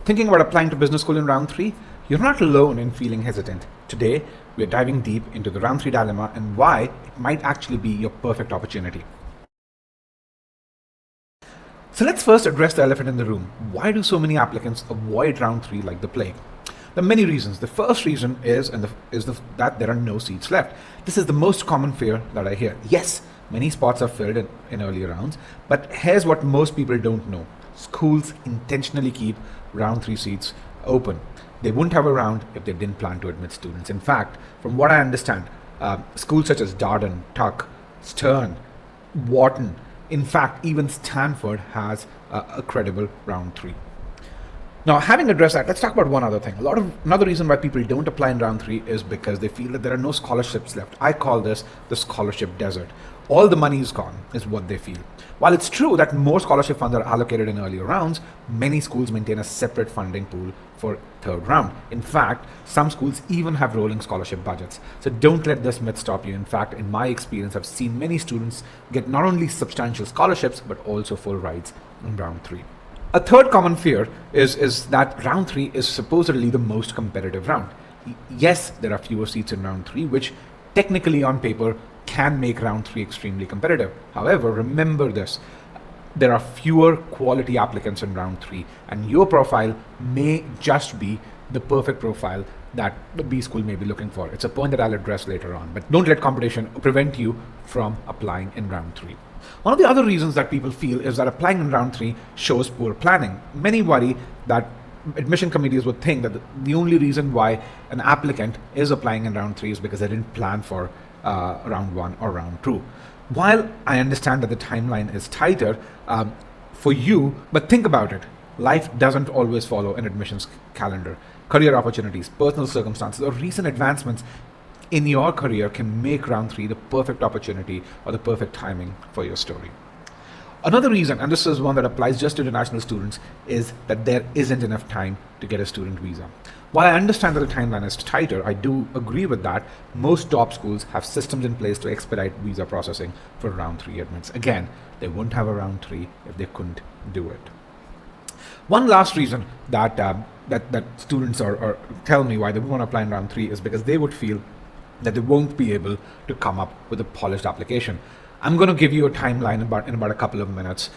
Thinking about applying to business school in round 3? You're not alone in feeling hesitant. Today, we're diving deep into the round 3 dilemma and why it might actually be your perfect opportunity. So let's first address the elephant in the room. Why do so many applicants avoid round 3 like the plague? There are many reasons. The first reason is that there are no seats left. This is the most common fear that I hear. Yes, many spots are filled in earlier rounds, but here's what most people don't know. Schools intentionally keep round 3 seats open. They wouldn't have a round if they didn't plan to admit students. In fact, from what I understand, schools such as Darden, Tuck, Stern, Wharton, in fact, even Stanford has a credible round 3. Now, having addressed that, let's talk about one other thing. Another reason why people don't apply in round 3 is because they feel that there are no scholarships left. I call this the scholarship desert. All the money is gone, is what they feel. While it's true that more scholarship funds are allocated in earlier rounds, many schools maintain a separate funding pool for third round. In fact, some schools even have rolling scholarship budgets. So don't let this myth stop you. In fact, in my experience, I've seen many students get not only substantial scholarships, but also full rides in round 3. A third common fear is that round 3 is supposedly the most competitive round. Yes, there are fewer seats in round 3, which technically on paper can make round 3 extremely competitive. However, remember this. There are fewer quality applicants in round 3, and your profile may just be the perfect profile that the B school may be looking for. It's a point that I'll address later on, but don't let competition prevent you from applying in round 3. One of the other reasons that people feel is that applying in round 3 shows poor planning. Many worry that admission committees would think that the only reason why an applicant is applying in round 3 is because they didn't plan for round 1 or round 2. While I understand that the timeline is tighter for you, but think about it. Life doesn't always follow an admissions calendar. Career opportunities, personal circumstances, or recent advancements in your career can make round 3 the perfect opportunity or the perfect timing for your story. Another reason, and this is one that applies just to international students, is that there isn't enough time to get a student visa. While I understand that the timeline is tighter, I do agree with that. Most top schools have systems in place to expedite visa processing for round 3 admits. Again, they wouldn't have a round 3 if they couldn't do it. One last reason that students or tell me why they want to apply in round 3 is because they would feel that they won't be able to come up with a polished application. I'm going to give you a timeline in about a couple of minutes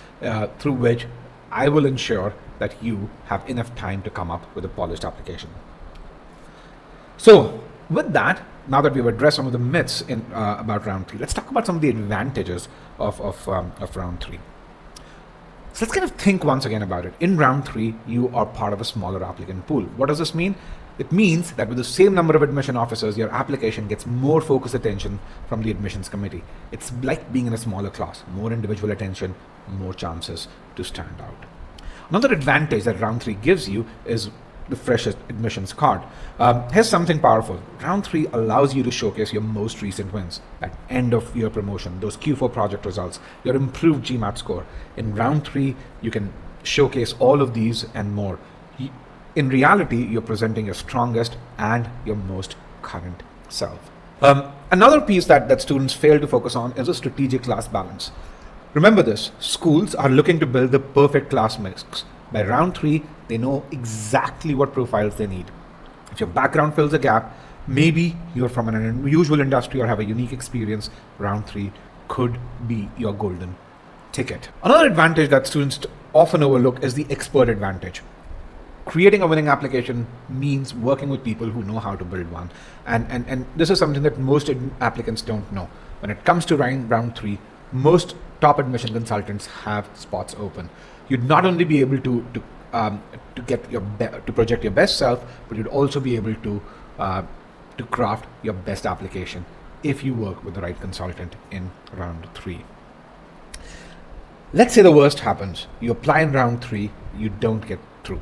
through which I will ensure that you have enough time to come up with a polished application. So with that, now that we've addressed some of the myths about round 3, let's talk about some of the advantages of round 3. So let's kind of think once again about it. In round 3, you are part of a smaller applicant pool. What does this mean? It means that with the same number of admission officers, your application gets more focused attention from the admissions committee. It's like being in a smaller class, more individual attention, more chances to stand out. Another advantage that round 3 gives you is the freshest admissions card. Here's something powerful. Round 3 allows you to showcase your most recent wins, that end of year promotion, those Q4 project results, your improved GMAT score. In round 3, you can showcase all of these and more. In reality, you're presenting your strongest and your most current self. Another piece that students fail to focus on is a strategic class balance. Remember this, schools are looking to build the perfect class mix. By round 3, they know exactly what profiles they need. If your background fills a gap, maybe you're from an unusual industry or have a unique experience, round 3 could be your golden ticket. Another advantage that students often overlook is the expert advantage. Creating a winning application means working with people who know how to build one. And this is something that most applicants don't know. When it comes to round 3, most top admission consultants have spots open. You'd not only be able to project your best self, but you'd also be able to craft your best application if you work with the right consultant in round 3. Let's say the worst happens. You apply in round 3, you don't get through.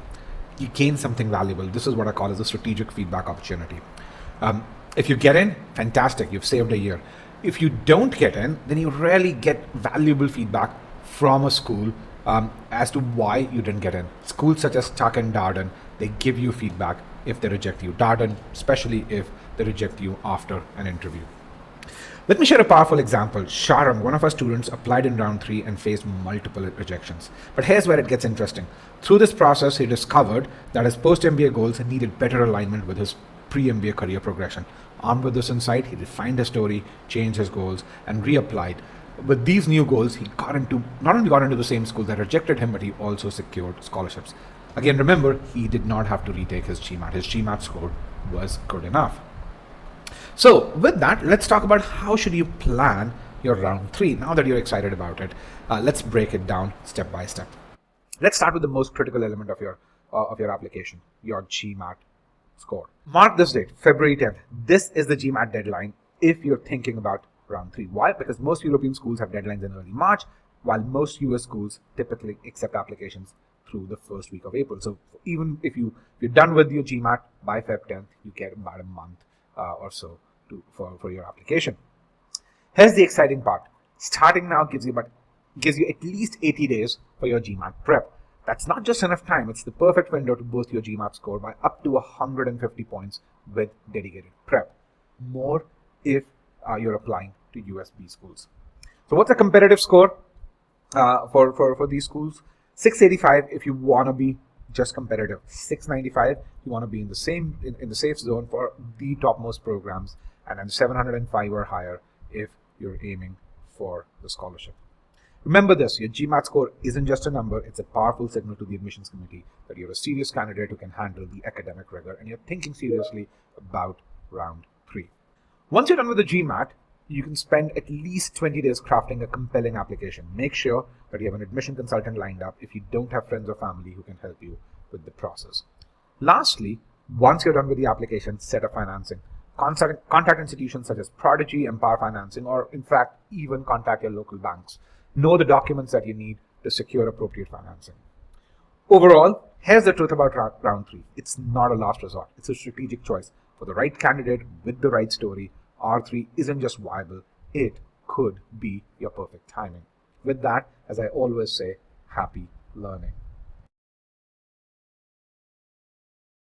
You gain something valuable. This is what I call as a strategic feedback opportunity. If you get in, fantastic, you've saved a year. If you don't get in, then you rarely get valuable feedback from a school as to why you didn't get in. Schools such as Tuck and Darden, they give you feedback if they reject you. Darden, especially if they reject you after an interview. Let me share a powerful example. Sharon, one of our students, applied in round 3 and faced multiple rejections. But here's where it gets interesting. Through this process, he discovered that his post-MBA goals needed better alignment with his pre-MBA career progression. Armed with this insight, he refined his story, changed his goals, and reapplied. With these new goals, he not only got into the same school that rejected him, but he also secured scholarships. Again, remember, he did not have to retake his GMAT. His GMAT score was good enough. So with that, let's talk about how should you plan your round 3. Now that you're excited about it, let's break it down step by step. Let's start with the most critical element of your application, your GMAT score. Mark this date, February 10th. This is the GMAT deadline if you're thinking about round 3. Why? Because most European schools have deadlines in early March, while most US schools typically accept applications through the first week of April. So even if you're done with your GMAT by Feb 10th, you get about a month or so for your application. Here's the exciting part. Starting now gives you at least 80 days for your GMAT prep. That's not just enough time, it's the perfect window to boost your GMAT score by up to 150 points with dedicated prep. More if you're applying to USB schools. So what's a competitive score for these schools? 685 if you want to be just competitive. 695 you want to be in the safe zone for the topmost programs, and then 705 or higher if you're aiming for the scholarship. Remember this, your GMAT score isn't just a number, it's a powerful signal to the admissions committee that you're a serious candidate who can handle the academic rigor and you're thinking seriously about round 3. Once you're done with the GMAT, you can spend at least 20 days crafting a compelling application. Make sure that you have an admission consultant lined up if you don't have friends or family who can help you with the process. Lastly, once you're done with the application, set up financing. Contact institutions such as Prodigy, Empower Financing, or in fact, even contact your local banks. Know the documents that you need to secure appropriate financing. Overall, here's the truth about round 3. It's not a last resort. It's a strategic choice. For the right candidate with the right story, R3 isn't just viable, it could be your perfect timing. With that, as I always say, happy learning.